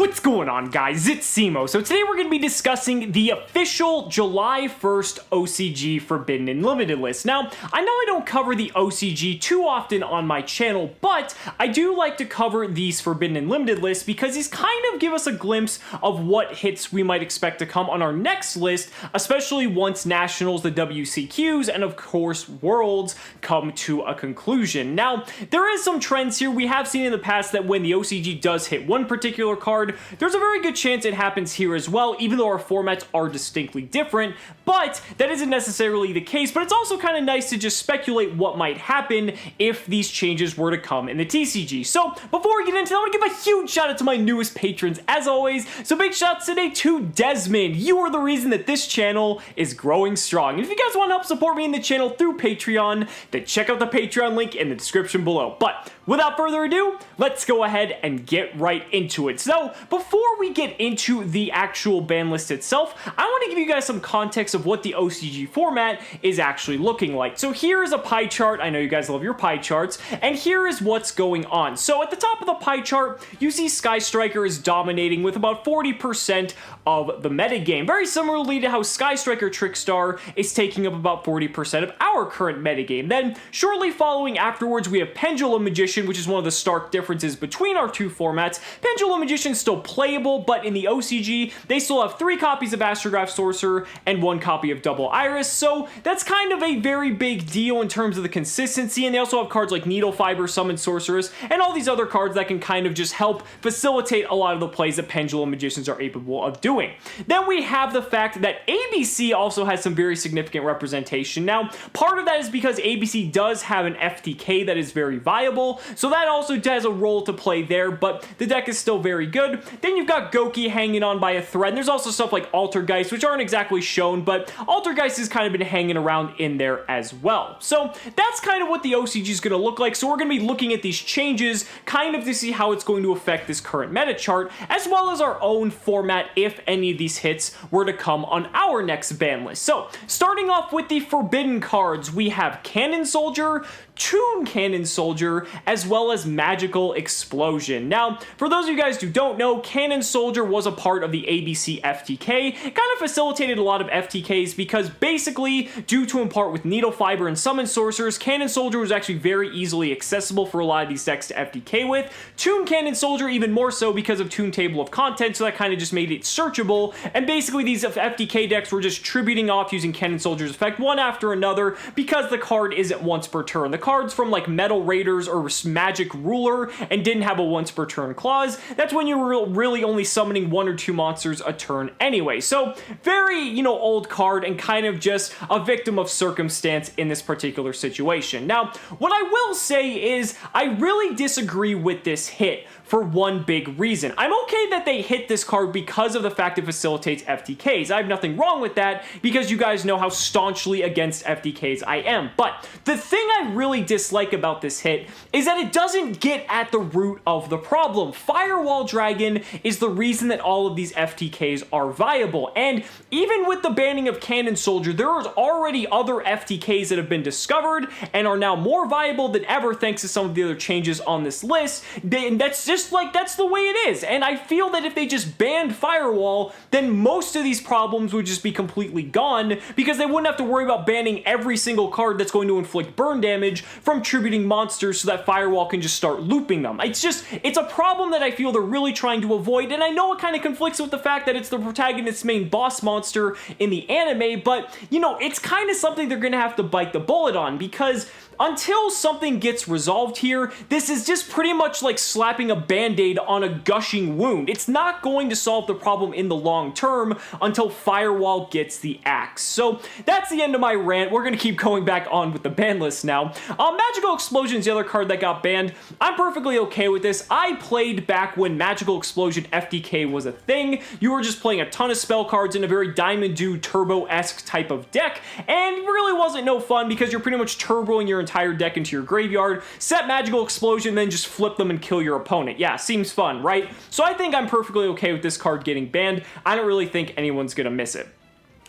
What's going on, guys? It's Cimo. So today we're going to be discussing the official July 1st OCG Forbidden and Limited list. Now, I know I don't cover the OCG too often on my channel, but I do like to cover these Forbidden and Limited lists because these kind of give us a glimpse of what hits we might expect to come on our next list, especially once Nationals, the WCQs, and of course Worlds come to a conclusion. Now, there is some trends here. We have seen in the past that when the OCG does hit one particular card, there's a very good chance it happens here as well, even though our formats are distinctly different, but that isn't necessarily the case. But it's also kind of nice to just speculate what might happen if these changes were to come in the TCG. So before we get into that, I want to give a huge shout out to my newest patrons, as always. So big shouts today to Desmond. You are the reason that this channel is growing strong. And if you guys want to help support me in the channel through Patreon, then check out the Patreon link in the description below. But without further ado, let's go ahead and get right into it. So before we get into the actual ban list itself, I want to give you guys some context of what the OCG format is actually looking like. So here is a pie chart. I know you guys love your pie charts, and here is what's going on. So at the top of the pie chart, you see Sky Striker is dominating with about 40% of the metagame. Very similarly to how Sky Striker Trickstar is taking up about 40% of our current metagame. Then shortly following afterwards, we have Pendulum Magician, which is one of the stark differences between our two formats. Pendulum Magician is still playable, but in the OCG, they still have 3 copies of Astrograph Sorcerer and 1 copy of Double Iris, so that's kind of a very big deal in terms of the consistency. And they also have cards like Needle Fiber, Summon Sorceress, and all these other cards that can kind of just help facilitate a lot of the plays that Pendulum Magicians are capable of doing. Then we have the fact that ABC also has some very significant representation. Now, part of that is because ABC does have an FTK that is very viable, so that also has a role to play there, but the deck is still very good. Then you've got Goki hanging on by a thread, and there's also stuff like Altergeist, which aren't exactly shown, but Altergeist has kind of been hanging around in there as well. So that's kind of what the OCG is going to look like. So we're going to be looking at these changes kind of to see how it's going to affect this current meta chart, as well as our own format if any of these hits were to come on our next ban list. So starting off with the forbidden cards, we have Cannon Soldier, Toon Cannon Soldier, as well as Magical Explosion. Now, for those of you guys who don't know, Cannon Soldier was a part of the ABC FTK. It kind of facilitated a lot of FTKs because basically, due to in part with Needle Fiber and Summon Sorcerers, Cannon Soldier was actually very easily accessible for a lot of these decks to FTK with. Toon Cannon Soldier even more so because of Toon Table of Contents, so that kind of just made it searchable, and basically these FTK decks were just tributing off using Cannon Soldier's effect one after another because the card isn't once per turn. The cards from like Metal Raiders or Magic Ruler and didn't have a once per turn clause, that's when you were really only summoning 1 or 2 monsters a turn anyway. So very, old card and kind of just a victim of circumstance in this particular situation. Now, what I will say is I really disagree with this hit for one big reason. I'm okay that they hit this card because of the fact it facilitates FTKs. I have nothing wrong with that because you guys know how staunchly against FTKs I am. But the thing I really dislike about this hit is that it doesn't get at the root of the problem. Firewall Dragon is the reason that all of these FTKs are viable. And even with the banning of Cannon Soldier, there are already other FTKs that have been discovered and are now more viable than ever thanks to some of the other changes on this list. And that's the way it is. And I feel that if they just banned Firewall, then most of these problems would just be completely gone because they wouldn't have to worry about banning every single card that's going to inflict burn damage from tributing monsters so that Firewall can just start looping them. It's a problem that I feel they're really trying to avoid, and I know it kind of conflicts with the fact that it's the protagonist's main boss monster in the anime, but, it's kind of something they're going to have to bite the bullet on because until something gets resolved here, this is just pretty much like slapping a band-aid on a gushing wound. It's not going to solve the problem in the long term until Firewall gets the axe. So that's the end of my rant. We're going to keep going back on with the ban list now. Magical Explosion is the other card that got banned. I'm perfectly okay with this. I played back when Magical Explosion FTK was a thing. You were just playing a ton of spell cards in a very Diamond Dew Turbo-esque type of deck, and it really wasn't no fun because you're pretty much turboing your entire deck into your graveyard, set Magical Explosion, then just flip them and kill your opponent. Yeah, seems fun, right? So I think I'm perfectly okay with this card getting banned. I don't really think anyone's gonna miss it.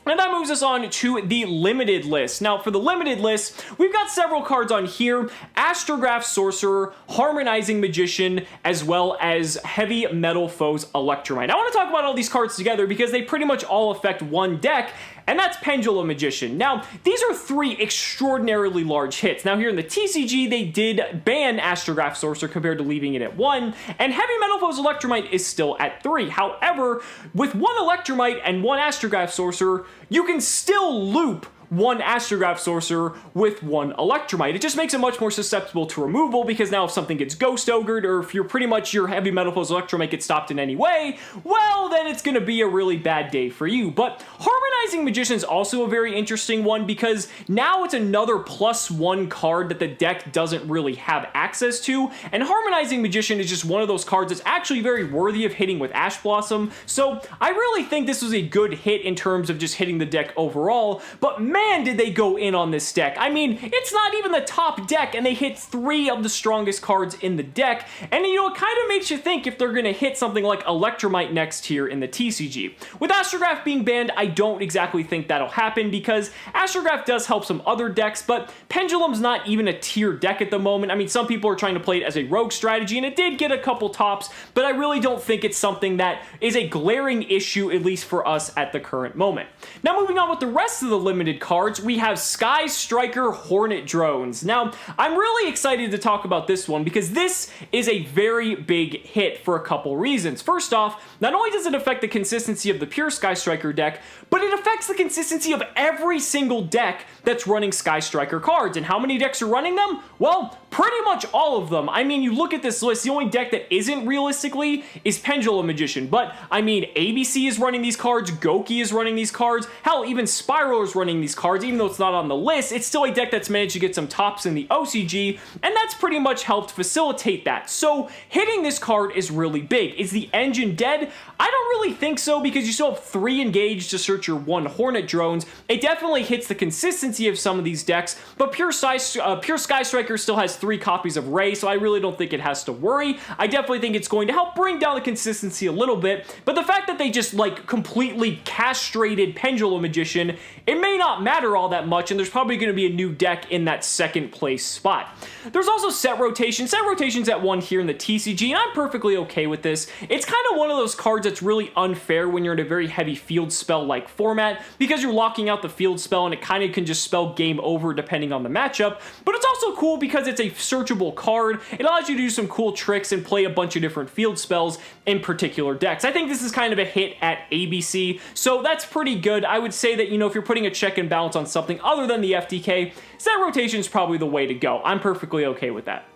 And that moves us on to the limited list. Now, for the limited list, we've got several cards on here: Astrograph Sorcerer, Harmonizing Magician, as well as Heavy Metal Foes Electromite. I want to talk about all these cards together because they pretty much all affect one deck, and that's Pendulum Magician. Now, these are 3 extraordinarily large hits. Now, here in the TCG, they did ban Astrograph Sorcerer compared to leaving it at 1, and Heavy Metal Foes Electromite is still at 3. However, with 1 Electromite and 1 Astrograph Sorcerer, you can still loop 1 Astrograph Sorcerer with 1 Electromite. It just makes it much more susceptible to removal, because now if something gets Ghost Ogred, or if you're pretty much your Heavy Metal Foes Electromite gets stopped in any way, well, then it's going to be a really bad day for you. But Harmonizing Magician is also a very interesting one, because now it's another +1 card that the deck doesn't really have access to, and Harmonizing Magician is just one of those cards that's actually very worthy of hitting with Ash Blossom, so I really think this was a good hit in terms of just hitting the deck overall. But man, did they go in on this deck. I mean, it's not even the top deck, and they hit 3 of the strongest cards in the deck, and you know, it kind of makes you think if they're going to hit something like Electromite next here in the TCG. With Astrograph being banned, I don't exactly think that'll happen, because Astrograph does help some other decks, but Pendulum's not even a tier deck at the moment. I mean, some people are trying to play it as a rogue strategy, and it did get a couple tops, but I really don't think it's something that is a glaring issue, at least for us at the current moment. Now, moving on with the rest of the limited cards, we have Sky Striker Hornet Drones. Now, I'm really excited to talk about this one because this is a very big hit for a couple reasons. First off, not only does it affect the consistency of the pure Sky Striker deck, but it affects the consistency of every single deck that's running Sky Striker cards. And how many decks are running them? Well, pretty much all of them. I mean, you look at this list, the only deck that isn't realistically is Pendulum Magician, but I mean, ABC is running these cards, Goki is running these cards, hell, even Spiral is running these cards. Even though it's not on the list, it's still a deck that's managed to get some tops in the OCG, and that's pretty much helped facilitate that. So hitting this card is really big. Is the engine dead? I don't really think so, because you still have 3 engaged to search your 1 Hornet Drones. It definitely hits the consistency of some of these decks, but pure Sky Striker still has 3 copies of Ray, so I really don't think it has to worry. I definitely think it's going to help bring down the consistency a little bit, but the fact that they just like completely castrated Pendulum Magician, it may not matter all that much, and there's probably going to be a new deck in that 2nd place spot. There's also set rotation. Set rotation's at 1 here in the TCG, and I'm perfectly okay with this. It's kind of one of those cards that's really unfair when you're in a very heavy field spell like format, because you're locking out the field spell and it kind of can just spell game over depending on the matchup, but it's also cool because it's a searchable card. It allows you to do some cool tricks and play a bunch of different field spells in particular decks. I think this is kind of a hit at ABC, so that's pretty good. I would say that, you know, if you're putting a check and balance on something other than the FTK, set rotation is probably the way to go. I'm perfectly okay with that.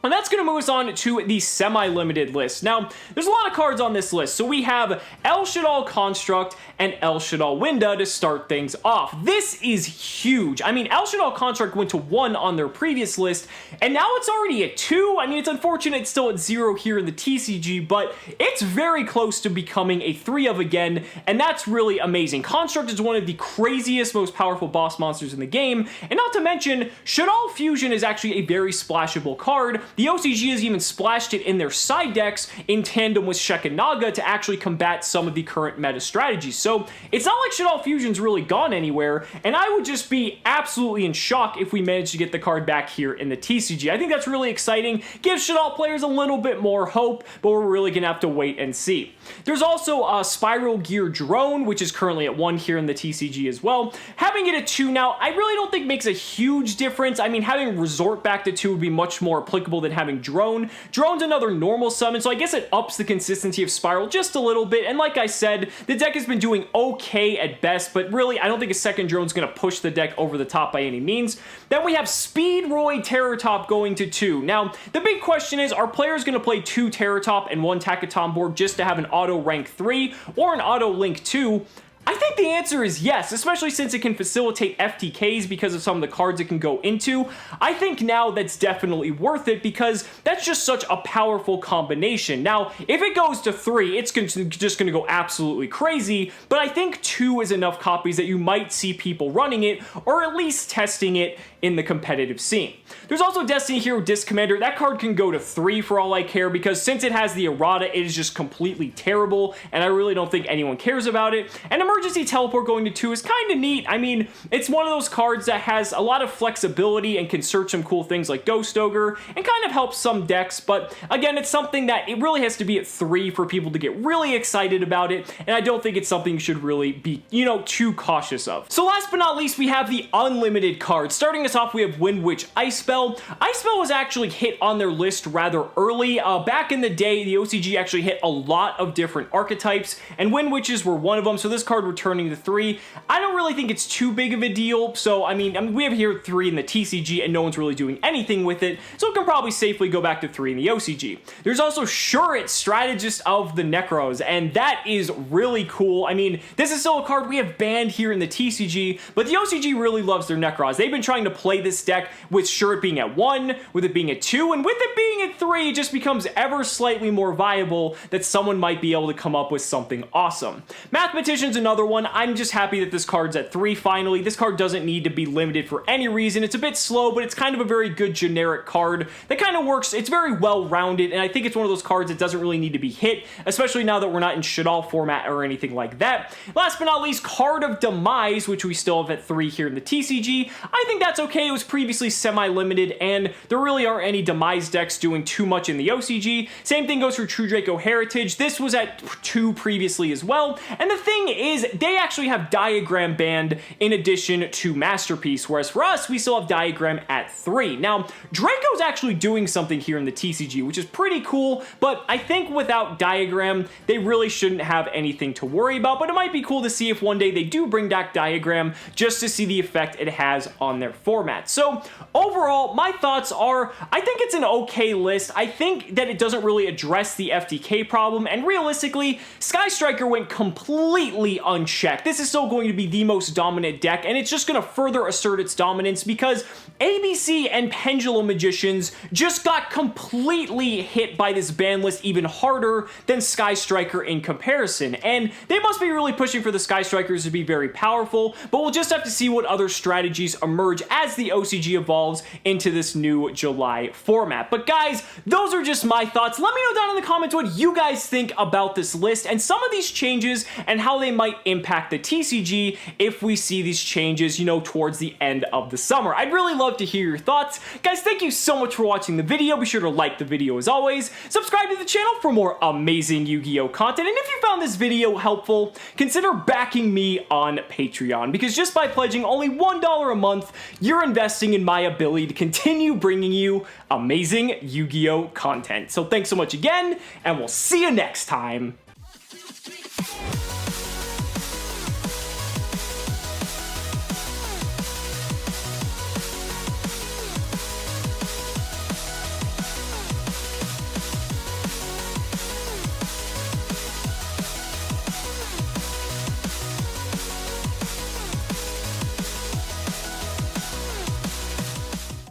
And that's going to move us on to the semi-limited list. Now, there's a lot of cards on this list. So we have El Shaddoll Construct and El Shaddoll Winda to start things off. This is huge. I mean, El Shaddoll Construct went to 1 on their previous list, and now it's already at 2. I mean, it's unfortunate it's still at 0 here in the TCG, but it's very close to becoming a 3 of again, and that's really amazing. Construct is one of the craziest, most powerful boss monsters in the game, and not to mention, Shaddoll Fusion is actually a very splashable card. The OCG has even splashed it in their side decks in tandem with Shekinaga to actually combat some of the current meta strategies. So it's not like Shaddoll Fusion's really gone anywhere, and I would just be absolutely in shock if we managed to get the card back here in the TCG. I think that's really exciting, gives Shaddoll players a little bit more hope, but we're really gonna have to wait and see. There's also a Spiral Gear Drone, which is currently at 1 here in the TCG as well. Having it at 2 now, I really don't think makes a huge difference. I mean, having Resort back to 2 would be much more applicable than having Drone. Drone's another normal summon, so I guess it ups the consistency of Spiral just a little bit, and like I said, the deck has been doing okay at best, but really, I don't think a second Drone's gonna push the deck over the top by any means. Then we have Speedroid Terror Top going to 2. Now, the big question is, are players gonna play 2 Terror Top and 1 Takaton board just to have an auto rank 3 or an auto link 2? I think the answer is yes, especially since it can facilitate FTKs because of some of the cards it can go into. I think now that's definitely worth it because that's just such a powerful combination. Now, if it goes to 3, it's just going to go absolutely crazy, but I think 2 is enough copies that you might see people running it or at least testing it in the competitive scene. There's also Destiny Hero Disc Commander. That card can go to 3 for all I care, because since it has the errata, it is just completely terrible, and I really don't think anyone cares about it. And Emergency Teleport going to 2 is kind of neat. I mean, it's one of those cards that has a lot of flexibility and can search some cool things like Ghost Ogre and kind of helps some decks, but again, it's something that it really has to be at 3 for people to get really excited about it, and I don't think it's something you should really be, too cautious of. So last but not least, we have the unlimited cards. Starting us off, we have Wind Witch Icespell. Icespell was actually hit on their list rather early. Back in the day, the OCG actually hit a lot of different archetypes, and Wind Witches were one of them, so this card returning to 3, I don't really think it's too big of a deal. So I mean we have here 3 in the TCG and no one's really doing anything with it, so it can probably safely go back to 3 in the OCG. There's also Shurit, Strategist of the Necros, and that is really cool. I mean, this is still a card we have banned here in the TCG, but the OCG really loves their Necros. They've been trying to play this deck with Shurit being at 1, with it being at 2, and with it being at 3, it just becomes ever slightly more viable that someone might be able to come up with something awesome. Mathematicians, another one. I'm just happy that this card's at 3 finally. This card doesn't need to be limited for any reason. It's a bit slow, but it's kind of a very good generic card that kind of works. It's very well-rounded, and I think it's one of those cards that doesn't really need to be hit, especially now that we're not in Shadal format or anything like that. Last but not least, Card of Demise, which we still have at 3 here in the TCG. I think that's okay. It was previously semi-limited, and there really aren't any Demise decks doing too much in the OCG. Same thing goes for True Draco Heritage. This was at 2 previously as well, and the thing is, they actually have Diagram banned in addition to Masterpiece, whereas for us, we still have Diagram at 3. Now, Draco's actually doing something here in the TCG, which is pretty cool, but I think without Diagram, they really shouldn't have anything to worry about, but it might be cool to see if one day they do bring back Diagram, just to see the effect it has on their format. So, overall, my thoughts are, I think it's an okay list. I think that it doesn't really address the FTK problem, and realistically, Sky Striker went completely unchecked. This is still going to be the most dominant deck, and it's just going to further assert its dominance because ABC and Pendulum Magicians just got completely hit by this ban list even harder than Sky Striker in comparison, and they must be really pushing for the Sky Strikers to be very powerful, but we'll just have to see what other strategies emerge as the OCG evolves into this new July format. But guys, those are just my thoughts. Let me know down in the comments what you guys think about this list and some of these changes and how they might impact the TCG if we see these changes, towards the end of the summer. I'd really love to hear your thoughts. Guys, thank you so much for watching the video. Be sure to like the video as always. Subscribe to the channel for more amazing Yu-Gi-Oh content. And if you found this video helpful, consider backing me on Patreon, because just by pledging only $1 a month, you're investing in my ability to continue bringing you amazing Yu-Gi-Oh content. So thanks so much again, and we'll see you next time.